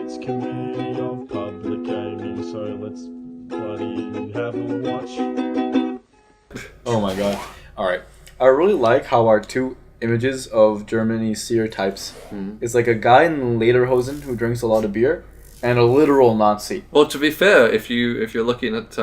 States Committee of Public Gaming, so let's bloody have a watch. Oh my god. Alright. I really like how our two images of Germany stereotypes is like a guy in lederhosen who drinks a lot of beer and a literal Nazi. Well, to be fair, if you're looking at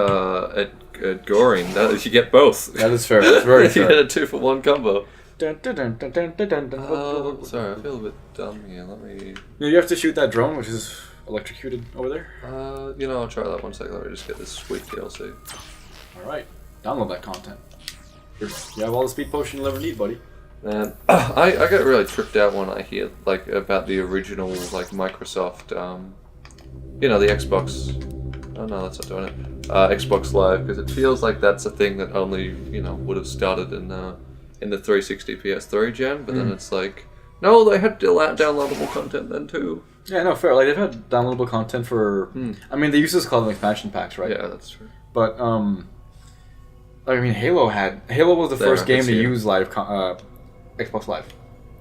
Goring, you get both. That is fair. That's very You fair. get a 2-for-1 combo. Dun, dun, dun, dun, dun, dun, dun, dun. Sorry, I feel a bit dumb here. Let me. You have to shoot that drone, which is electrocuted over there. I'll try that one second. Let me just get this sweet DLC. Alright. Download that content. You have all the speed potion you'll ever need, buddy. Man, I get really tripped out when I hear like about the original like Microsoft, the Xbox. Oh no, that's not doing it. Xbox Live, because it feels like that's a thing that only would have started in the 360 PS3 gen, but then it's like, no, they had downloadable content then too. Yeah, no, fair. Like they've had downloadable content for. I mean, they used to call them expansion packs, right? Yeah, that's true. But I mean, Halo was the first game to use live Xbox Live.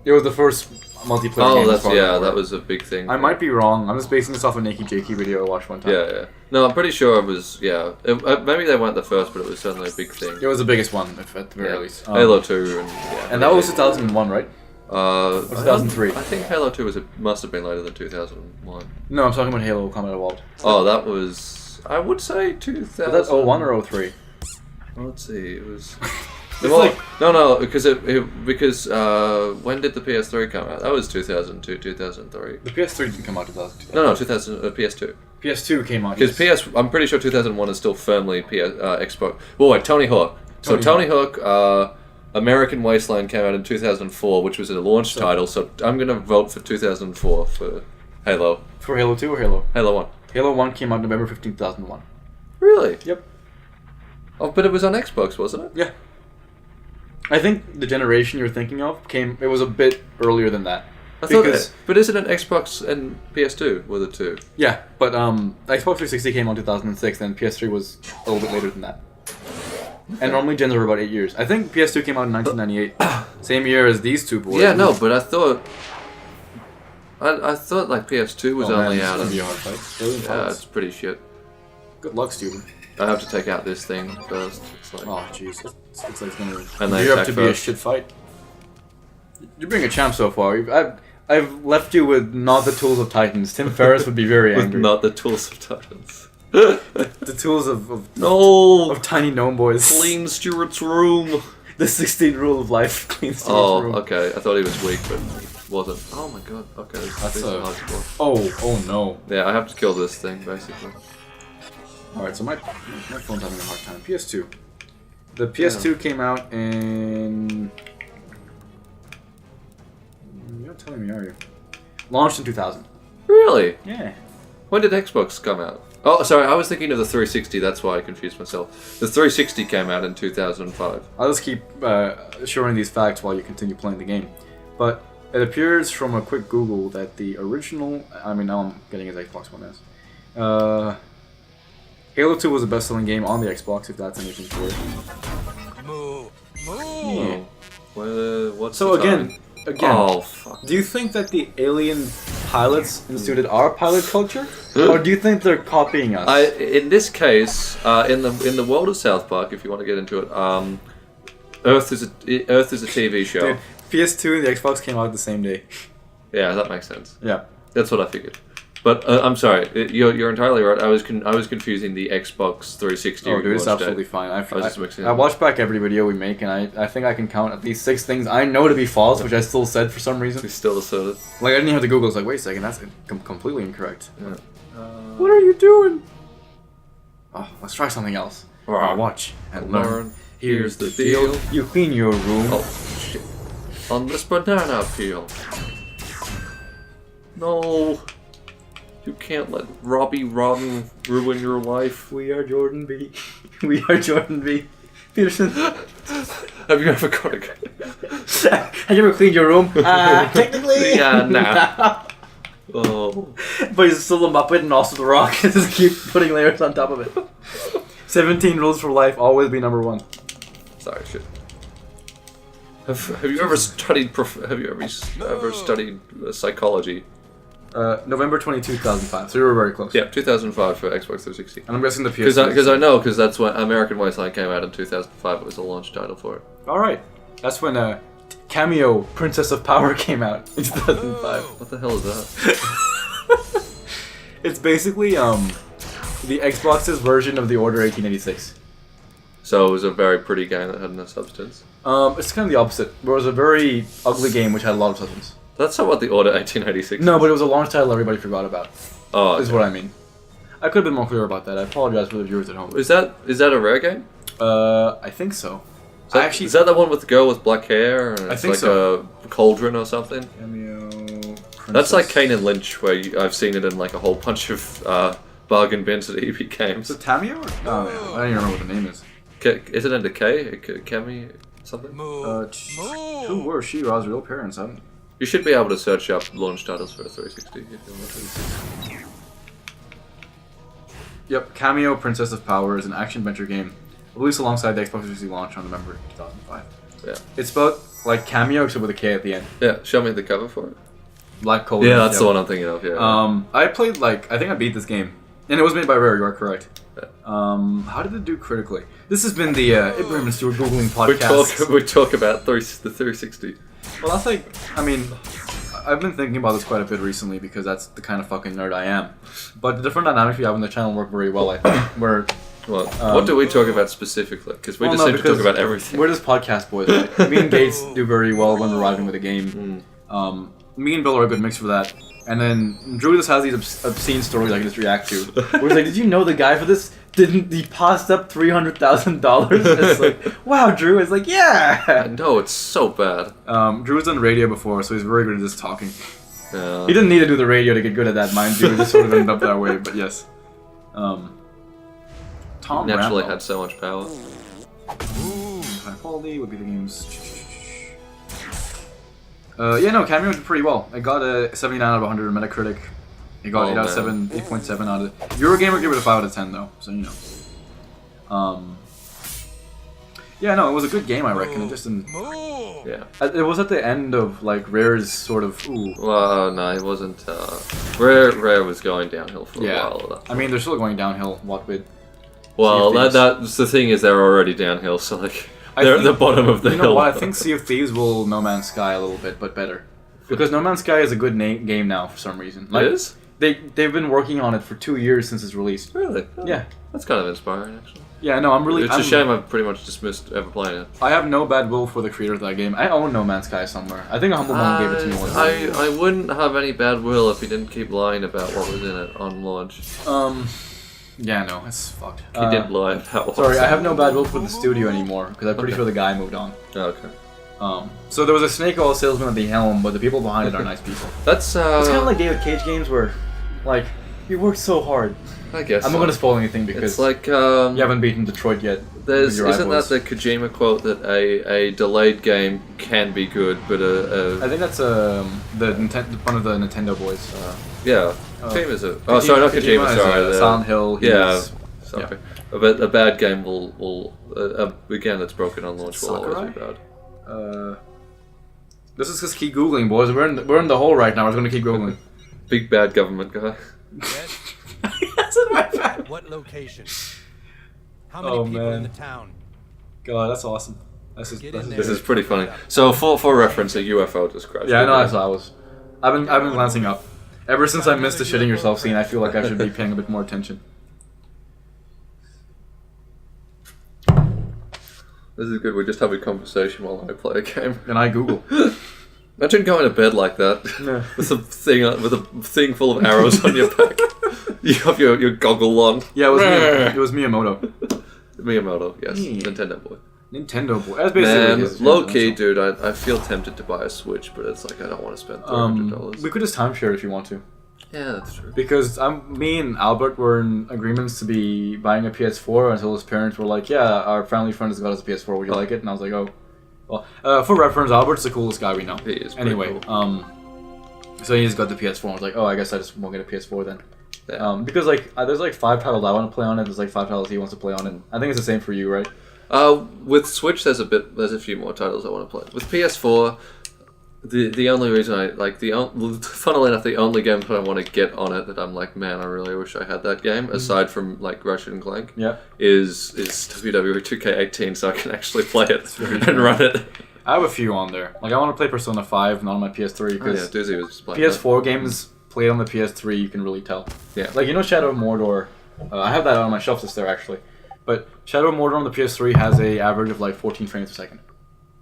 It was the first multiplayer game. That was a big thing. I might be wrong. I'm just basing this off a Nakey Jakey video I watched one time. Yeah. No, I'm pretty sure it was. Yeah, maybe they weren't the first, but it was certainly a big thing. It was the biggest one, at the very least. Halo 2 and that was 2001, right? Or 2003. I think Halo 2 must have been later than 2001. No, I'm talking about Halo Combat Evolved. Oh, that was. I would say 2000. Was that 01 or 03? Let's see. It was. Like... No, because when did the PS3 come out? That was 2002, 2003. The PS3 didn't come out 2002. No, 2000. PS2. PS2 came out. Because I'm pretty sure 2001 is still firmly Xbox. Well, wait, Tony Hawk. Tony Hawk, American Wasteland came out in 2004, which was a launch title. So I'm gonna vote for 2004 for Halo. For Halo 2 or Halo? Halo 1. Halo 1 came out November 15, 2001. Really? Yep. Oh, but it was on Xbox, wasn't it? Yeah. I think the generation you're thinking of it was a bit earlier than that. But isn't it Xbox and PS2 were the two? Yeah, but Xbox 360 came out in 2006, and PS3 was a little bit later than that. Okay. And normally gens are about 8 years. I think PS2 came out in 1998, same year as these two boys. Yeah, no, but I thought like PS2 was only out. This is gonna be a hard fight. Yeah, it's pretty shit. Good luck, student. I have to take out this thing first. It's like, oh jeez, it's like gonna gear up to be a shit fight. You're being a champ so far. I've left you with not the tools of Titans. Tim Ferriss would be very angry. Not the tools of Titans. The tools of tiny gnome boys. Clean Stuart's room. The 16th rule of life. Clean Stuart's room. Oh, okay. I thought he was weak, but he wasn't. Oh my god. Okay, that's a hard score. Oh no. Yeah, I have to kill this thing basically. Alright, so my phone's having a hard time. PS2. The PS2 came out in... You're not telling me, are you? Launched in 2000. Really? Yeah. When did Xbox come out? Oh, sorry, I was thinking of the 360, that's why I confused myself. The 360 came out in 2005. I'll just keep showing these facts while you continue playing the game. But it appears from a quick Google that the original... I mean, now I'm getting his Xbox One S. Halo 2 was the best-selling game on the Xbox, if that's anything for it. Moo. Yeah. What's so the again, oh, fuck. Do you think that the alien pilots instituted our pilot culture, or do you think they're copying us? In this case, in the world of South Park, if you want to get into it, Earth is a TV show. Dude, PS2 and the Xbox came out the same day. Yeah, that makes sense. Yeah, that's what I figured. But I'm sorry, you're entirely right. I was confusing the Xbox 360. Oh, dude, it's absolutely fine. I watch back every video we make, and I think I can count at least 6 things I know to be false, which I still said for some reason. You still asserted. Like I didn't even have to Google. It's like, wait a second, that's completely incorrect. Yeah. What are you doing? Oh, let's try something else. Watch and learn. Here's the deal. You clean your room. Oh shit! On this banana peel. No. You can't let Robbie Rodden ruin your life. We are Jordan B. We are Jordan B. Petersons. Have you ever got a... Have you ever cleaned your room? Technically. Yeah, nah. Oh. But he's still a Muppet and also the Rock. Just keep putting layers on top of it. 17 rules for life. Always be number 1. Sorry, shit. Have you ever studied? Have you ever studied psychology? November 22, 2005. So you were very close. Yeah, 2005 for Xbox 360. And I'm guessing the PS3. Because that's when American Wasteland came out in 2005. It was the launch title for it. All right. That's when Cameo Princess of Power came out in 2005. What the hell is that? It's basically the Xbox's version of the Order 1886. So it was a very pretty game that had no substance. It's kind of the opposite. It was a very ugly game which had a lot of substance. That's not what the Order 1886 No, but it was a launch title everybody forgot about. Oh, is what I mean. I could have been more clear about that. I apologize for the viewers at home. Is that a rare game? I think so. Is that the one with the girl with black hair? And I it's think like so. a cauldron or something? Cameo Princess. That's like Kane and Lynch, where I've seen it in like a whole bunch of bargain bins at EB Games. Is it Tamio? Oh, man. I don't even remember what the name is. Is it under K? Kemi? Something? Who were She-Ra's real parents? I don't... You should be able to search up launch titles for a 360 if you want 360. Yep, Cameo Princess of Power is an action-adventure game released alongside the Xbox 360 launch on November 2005. Yeah. It's about, like, Cameo except with a K at the end. Yeah, show me the cover for it. Black Cold. Yeah, that's the one I'm thinking of, yeah. I played, like, I think I beat this game. And it was made by Rare, you are correct. Yeah. How did it do critically? This has been the Ibrahim and Stuart Googling podcast. We talk about the 360. Well, that's like, I mean, I've been thinking about this quite a bit recently because that's the kind of fucking nerd I am. But the different dynamics we have on the channel work very well, I think. Where, well, what do we talk about specifically? Because we just seem to talk about everything. We're just podcast boys, right? Me and Gates do very well when arriving with a game. Me and Bill are a good mix for that. And then Drew just has these obscene stories I can just react to. Where he's like, did you know the guy for this he passed up $300,000? It's like, wow, Drew. It's like, yeah. I know, it's so bad. Drew's done radio before, so he's very good at just talking. Yeah. He didn't need to do the radio to get good at that, mind you. It just sort of ended up that way, but yes. Tom Naturally Rambo. had so much power. High quality would be the game's... yeah, no, Cameo did pretty well. It got a 79 out of 100 on Metacritic. It got 8 out of 7, 8.7 out of... Eurogamer gave it a 5 out of 10, though, so you know. Yeah, no, it was a good game, I reckon. It just didn't... Yeah. It was at the end of, like, Rare's sort of... Ooh. Well, no, it wasn't... Rare was going downhill for a while. I mean, they're still going downhill, what with... Well, that's the thing is they're already downhill, so, like... They're at the bottom of the hill. You know what, I think Sea of Thieves will No Man's Sky a little bit, but better. Because No Man's Sky is a good game now, for some reason. Like, it is? They've been working on it for 2 years since it's released. Really? Oh, yeah. That's kind of inspiring, actually. Yeah, no, It's a shame I've pretty much dismissed ever playing it. I have no bad will for the creator of that game. I own No Man's Sky somewhere. I think a humble one gave it to me once. I wouldn't have any bad will if he didn't keep lying about what was in it on launch. Yeah, no, it's fucked. He did lie about what Sorry, I have no bad will for the studio anymore, because I'm pretty sure the guy moved on. Okay. So there was a snake oil salesman at the helm, but the people behind it are nice people. That's It's kind of like David Cage games where, like, you worked so hard. I guess I'm not going to spoil anything because it's like you haven't beaten Detroit yet. Isn't that the Kojima quote that a delayed game can be good, but I think that's one of the Nintendo boys. Yeah. Kojima's sorry, not Kojima. Sorry, Silent Hill. Sorry. Yeah. But a bad game will a game that's broken on launch will always be bad. This is just keep googling, boys. We're in the hole right now. We're going to keep googling. Big bad government guy. That's in my bag. What location? How many people in the town? God, that's awesome. This is pretty funny. So for reference, a UFO just crashed. Yeah, I know. I've been glancing up. Ever since I missed the shitting yourself scene, I feel like I should be paying a bit more attention. This is good. We just have a conversation while I play a game. And I Google. Imagine going to bed like that with a thing full of arrows on your back. You have your goggle on. Yeah, it was Miyamoto. Miyamoto, yes, Nintendo boy. Nintendo boy. That's basically low key, dude. I feel tempted to buy a Switch, but it's like I don't want to spend $300. We could just timeshare if you want to. Yeah, that's true. Because me and Albert were in agreements to be buying a PS4 until his parents were like, "Yeah, our family friend has got us a PS4. Would you like it?" And I was like, "Oh." Well, for reference, Albert's the coolest guy we know. He is. Anyway, cool. So he just got the PS4 and was like, "Oh, I guess I just won't get a PS4 then." Yeah. Because there's like 5 titles I want to play on it. There's like 5 titles he wants to play on it. I think it's the same for you, right? With Switch, there's a few more titles I want to play. With PS4, The only reason funnily enough, the only game that I want to get on it that I'm like, man, I really wish I had that game, aside from like Ratchet and Clank, is WWE 2K18, so I can actually play it and run it. I have a few on there. Like I want to play Persona 5, not on my PS3, because Doozy was just playing PS4 games played on the PS3, you can really tell. Yeah. Like Shadow of Mordor, I have that on my shelf list there actually, but Shadow of Mordor on the PS3 has a average of like 14 frames per second.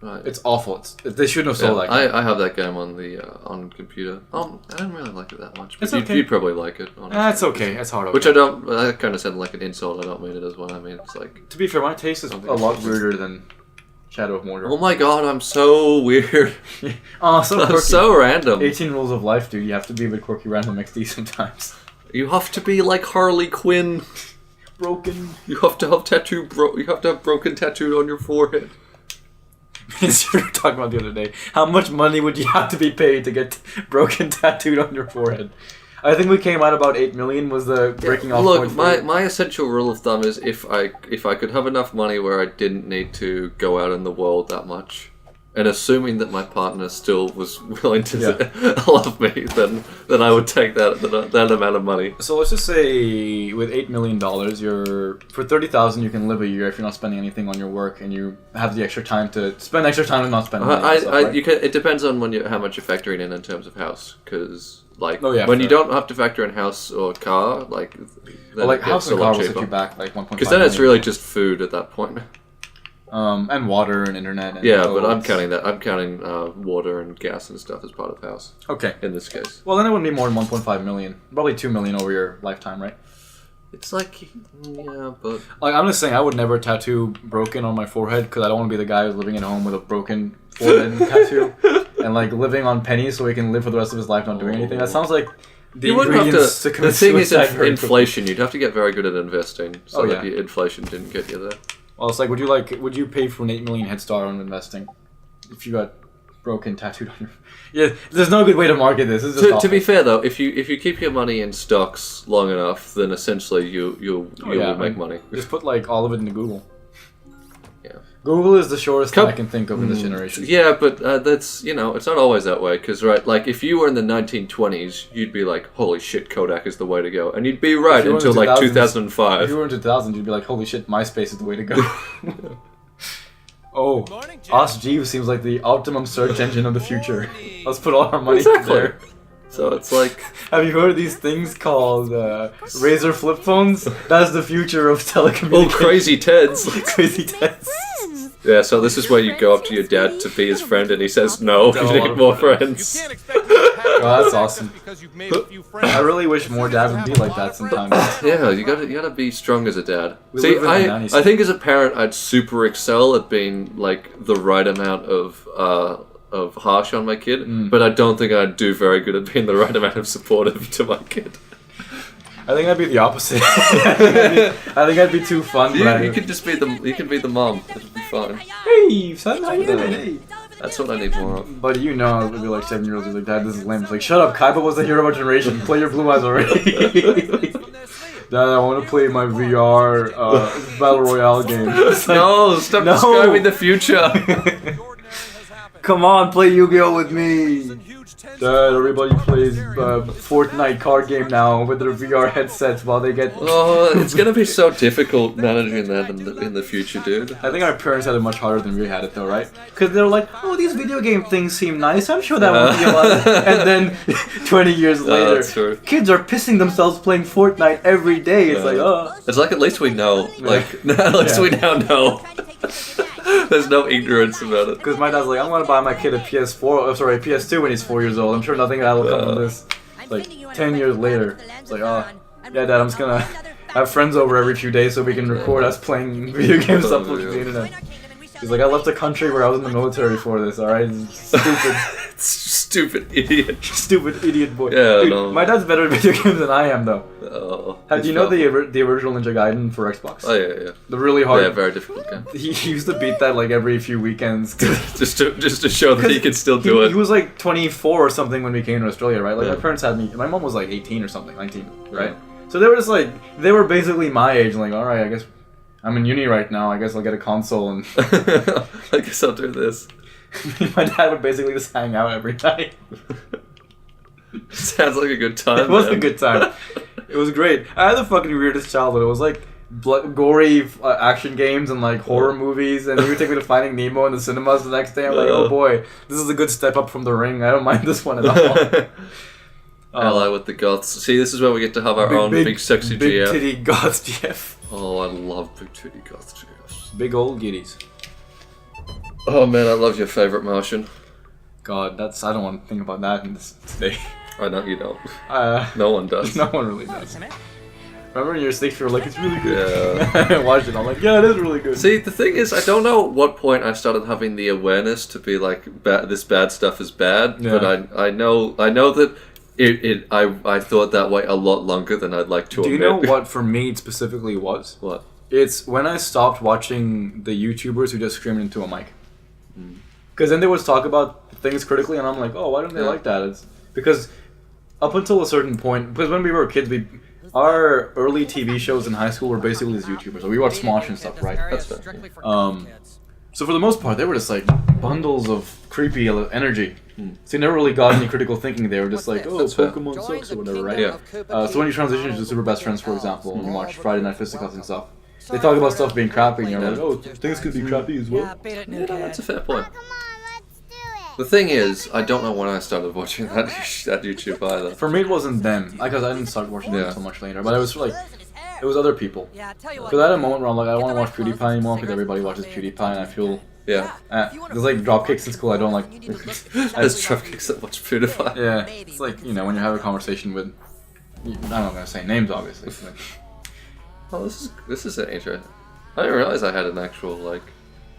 Right. It's awful. They shouldn't have sold that game. I have that game on the on computer. I don't really like it that much. But It's okay. You'd probably like it. Honestly. It's okay. It's hard. Which I don't. That kind of sounded like an insult. I don't mean it as one. I mean it's like. To be fair, my taste is a lot weirder than Shadow of Mordor. Oh my god, I'm so weird. Oh, so quirky. I'm so random. 18 rules of life, dude. You have to be a bit quirky, random, XD sometimes. You have to be like Harley Quinn. Broken. You have to have You have to have broken tattooed on your forehead. We were talking about the other day. How much money would you have to be paid to get broken tattooed on your forehead? I think we came out about 8 million was the breaking off point. Look, my essential rule of thumb is if I could have enough money where I didn't need to go out in the world that much, and assuming that my partner still was willing to love me, then I would take that amount of money. So let's just say with $8 million, for $30,000 you can live a year if you're not spending anything on your work and you have the extra time to spend extra time and not spend money. Right? It depends on how much you're factoring in terms of house, because when you don't have to factor in house or car, house and car will set you back like 1.5. Because then it's really just food at that point. And water and internet. And but I'm counting that. I'm counting water and gas and stuff as part of the house. Okay. In this case. Well, then it wouldn't be more than 1.5 million. Probably 2 million over your lifetime, right? It's like, but... Like, I'm just saying, I would never tattoo broken on my forehead because I don't want to be the guy who's living at home with a broken forehead tattoo and like living on pennies so he can live for the rest of his life not doing anything. That sounds like the ingredients to commit suicide. The thing is, inflation. You'd have to get very good at investing so that the inflation didn't get you there. Well, it's like, would you pay for an 8 million head start on investing if you got broken tattooed on your... Yeah, there's no good way to market this. It's just to be fair though, if you keep your money in stocks long enough, then essentially you will make money. Just put like all of it into Google. Yeah. Google is the shortest thing I can think of in this generation. Yeah, but that's, it's not always that way, because, right, like, if you were in the 1920s, you'd be like, holy shit, Kodak is the way to go. And you'd be right until, like, 2005. If you were in 2000, you'd be like, holy shit, MySpace is the way to go. Oh, Ask Jeeves seems like the optimum search engine of the future. Let's put all our money there. So it's like... Have you heard of these things called Razor flip phones? That's the future of telecommunications. Oh, Crazy Teds. Crazy Teds. Yeah, so this is where you go up to your dad to be his friend and he says, no, you need more friends. Oh, that's awesome. I really wish more dads would be like that sometimes. Yeah, you gotta be strong as a dad. See, I think as a parent I'd super excel at being like the right amount of harsh on my kid, but I don't think I'd do very good at being the right amount of supportive to my kid. I think I'd be the opposite. I think I'd be too fun. You could just be the mom. It'd be fine. Hey, son, how you doing? Hey. That's what I need more of. But it'd be like 7-year-olds who's like, Dad, this is lame. It's like, shut up, Kaiba was the hero of our generation. Play your Blue Eyes already. Dad, I want to play my VR Battle Royale game. Like, no, stop describing the future. Come on, play Yu-Gi-Oh with me. Dad, everybody plays Fortnite card game now with their VR headsets while they get... Oh, it's going to be so difficult managing that in the future, dude. I think our parents had it much harder than we had it though, right? Because they were like, oh, these video game things seem nice. I'm sure that won't be a lot. And then 20 years later, kids are pissing themselves playing Fortnite every day. It's like, oh. It's like, at least we know. Like, at least we now know. There's no ignorance about it. Because my dad's like, I'm going to buy my kid a PS2 when he's 4 years old. I'm sure nothing will come from this. Like, 10 years later. It's like, oh, yeah, Dad, I'm just going to have friends over every few days so we can record us playing video games up on the internet. He's like, I left the country where I was in the military for this, alright? Stupid. Stupid idiot. Stupid idiot boy. Yeah, dude, no. My dad's better at video games than I am, though. Do you know the original Ninja Gaiden for Xbox? Oh, yeah. The really hard... Yeah, very difficult game. He used to beat that, like, every few weekends. just to show that he could still do it. He was, like, 24 or something when we came to Australia, right? Like, my parents had me... My mom was, like, 18 or something, 19, right? Yeah. So they were just, like... They were basically my age, like, alright, I guess... I'm in uni right now, I guess I'll get a console and... I guess I'll do this. My dad would basically just hang out every night. Sounds like a good time. It was a man. good time. It was great. I had the fucking weirdest childhood. It was like gory action games and like horror movies, and he would take me to Finding Nemo in the cinemas the next day. I'm like, oh boy, this is a good step up from The Ring. I don't mind this one at all. Hello with the goths. See, this is where we get to have our own big sexy big GF. titty goth GF. Oh, I love big titty goth GFs. Big old giddies. Oh man, I love your favorite Martian. God, I don't want to think about that in this today. I know you don't. No No one does. one really does. Remember in your 6th you were like, it's really good. Yeah. I watched it, I'm like, yeah, it is really good. See, the thing is, I don't know at what point I started having the awareness to be like, this bad stuff is bad, Yeah. but I know that I thought that way a lot longer than I'd like to Do you admit. know what for me it specifically was? What? It's when I stopped watching the YouTubers who just screamed into a mic. Because then they would talk about things critically, and I'm like, oh, why don't they like that? It's because up until a certain point, because when we were kids, our early TV shows in high school were basically these YouTubers. So we watched Smosh and stuff, right? That's fair. So for the most part, they were just like bundles of creepy energy. So you never really got any critical thinking. They were just like, oh, That's fair. Pokemon sucks or whatever, right? Yeah. So when you transition to Super Best Friends, for example, and you watch Friday Night Fisticuffs and stuff, they talk about stuff being crappy, and you're like, oh, things could be crappy as well. Yeah, that's a fair point. The thing is, I don't know when I started watching that YouTube either. For me, it wasn't them, because I didn't start watching them until much later. But it was like, it was other people. Because I had a moment where I'm like, I don't want to watch PewDiePie anymore because everybody watches PewDiePie, and I feel Yeah. there's like dropkicks in school I don't like. There's dropkicks that watch PewDiePie. Yeah, it's like, you know, when you have a conversation with, I'm not gonna say names obviously. But Oh, this is an intro. I didn't realize I had an actual like.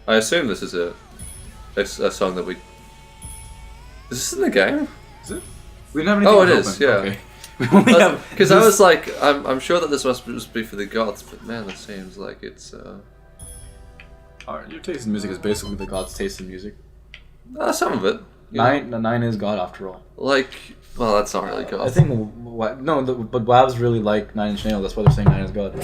I assume this is a song that we. Is this in the game? is it? We didn't have anything. Oh, it open. is. Yeah. Okay. We only have Because I this- was like, I'm sure that this must just be for the goths, but man, it seems like it's. Your taste in music is basically the God's taste in music. Some of it. you know. Nine is God after all. Like, well, that's not really I goth. think but Wavs really like Nine Inch Nails. That's why they're saying 9 is God.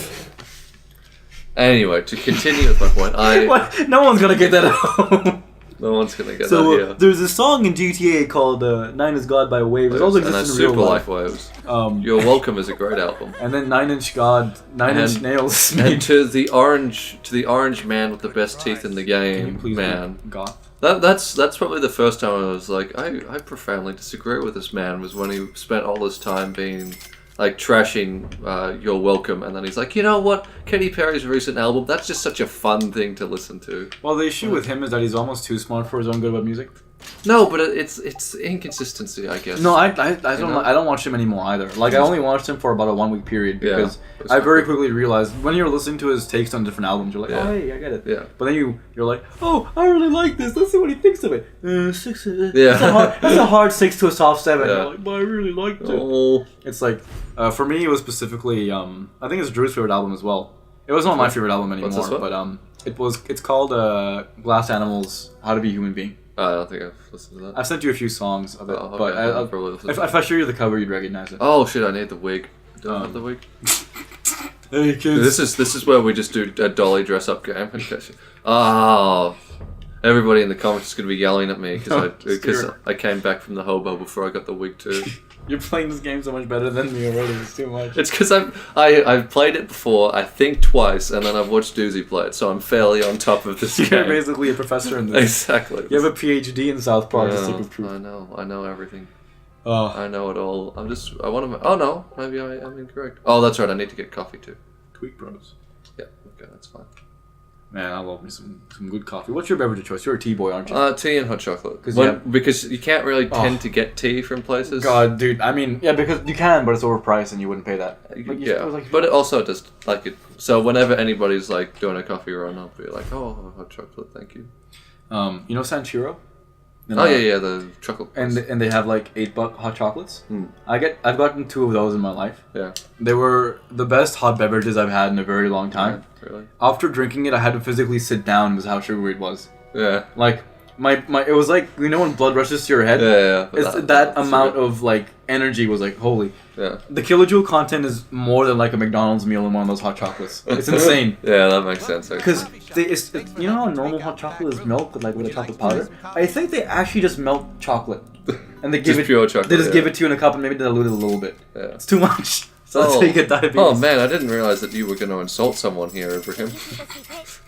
Anyway, to continue with my point, What? No one's gonna get that out. no one's gonna get that So here. there's a song in GTA called "9 Is God" by Waves. It also And I exists in real super life. like Waves. Um, You're Welcome is a great album. and then 9 Inch God, 9 Inch And- Nails. And to the orange man with the best teeth in the Can you game, please man. God. That's probably the first time I was like, I profoundly disagree with this man, was when he spent all his time being like trashing You're Welcome, and then he's like, you know what, Katy Perry's recent album, that's just such a fun thing to listen to. Well, the issue with him is that he's almost too smart for his own good about music. No, but it's inconsistency, I guess. No, I don't know? I don't watch him anymore either. Like I only watched him for about a 1 week period because it's I not very good. quickly realized when you're listening to his takes on different albums, you're like, Yeah. oh hey, I get it. Yeah. But then you're like, oh, I really like this. Let's see what he thinks of it. Six. Yeah. That's a hard 6 to a soft 7. Yeah. You're like, but I really liked it. Oh, It's like, for me, it was specifically, I think it's Drew's favorite album as well. It was not my favorite album anymore, What's this one? but it's called Glass Animals: How to Be a Human Being. I don't think I've listened to that. I've sent you a few songs of it, Oh, okay. but I'll probably listen if to it. I show you the cover, you'd recognize it. Oh shit! I need the wig. Do I have the wig? Hey kids, This is where we just do a dolly dress up game. Oh, everybody in the comments is gonna be yelling at me because I came back from the hobo before I got the wig too. you're playing this game so much better than me already. It's too much. It's because I've played it before, I think twice, and then I've watched Doozy play it, so I'm fairly on top of this You're game. basically a professor in this. Exactly. You have a PhD in South Park. Just Yeah, stick with truth. I know everything. Oh, I know it all. I want to. Oh no, maybe I am incorrect. Oh, that's right. I need to get coffee too. Tweak Bros. Yeah. Okay, that's fine. Man, I love me some good coffee. What's your beverage of choice? You're a tea boy, aren't you? Tea and hot chocolate. 'Cause Because you can't really Oh. tend to get tea from places. God, dude. I mean, yeah, because you can, but it's overpriced, and you wouldn't pay that. Like, Yeah, like, but it also just like it. So whenever anybody's like doing a coffee run, I'll be like, "Oh, hot chocolate, thank you." you know Sanchiro? Oh yeah, the chocolate. And they have like $8 hot chocolates. Hmm. I've gotten 2 of those in my life. Yeah. They were the best hot beverages I've had in a very long time. Really? After drinking it, I had to physically sit down because how sugary it was. Yeah. Like it was like, you know when blood rushes to your head? Yeah. It's that amount of like energy was like, holy. Yeah. The kilojoule content is more than like a McDonald's meal in one of those hot chocolates. It's insane. Yeah, that makes sense. Because you know how normal hot chocolate is milk with a chocolate powder? I think they actually just melt chocolate and they give Just pure chocolate, They just yeah. give it to you in a cup and maybe dilute it a little bit. Yeah. It's too much. So that's how you get diabetes. Oh man, I didn't realize that you were going to insult someone here, Ibrahim.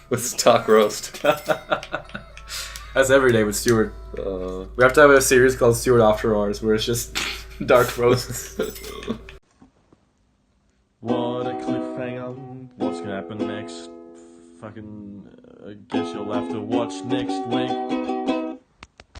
With Stark Roast. That's every day with Stuart. We have to have a series called Stuart After Hours where it's just dark roasts. What a cliffhanger. What's gonna happen next? Fucking, I guess you'll have to watch next week.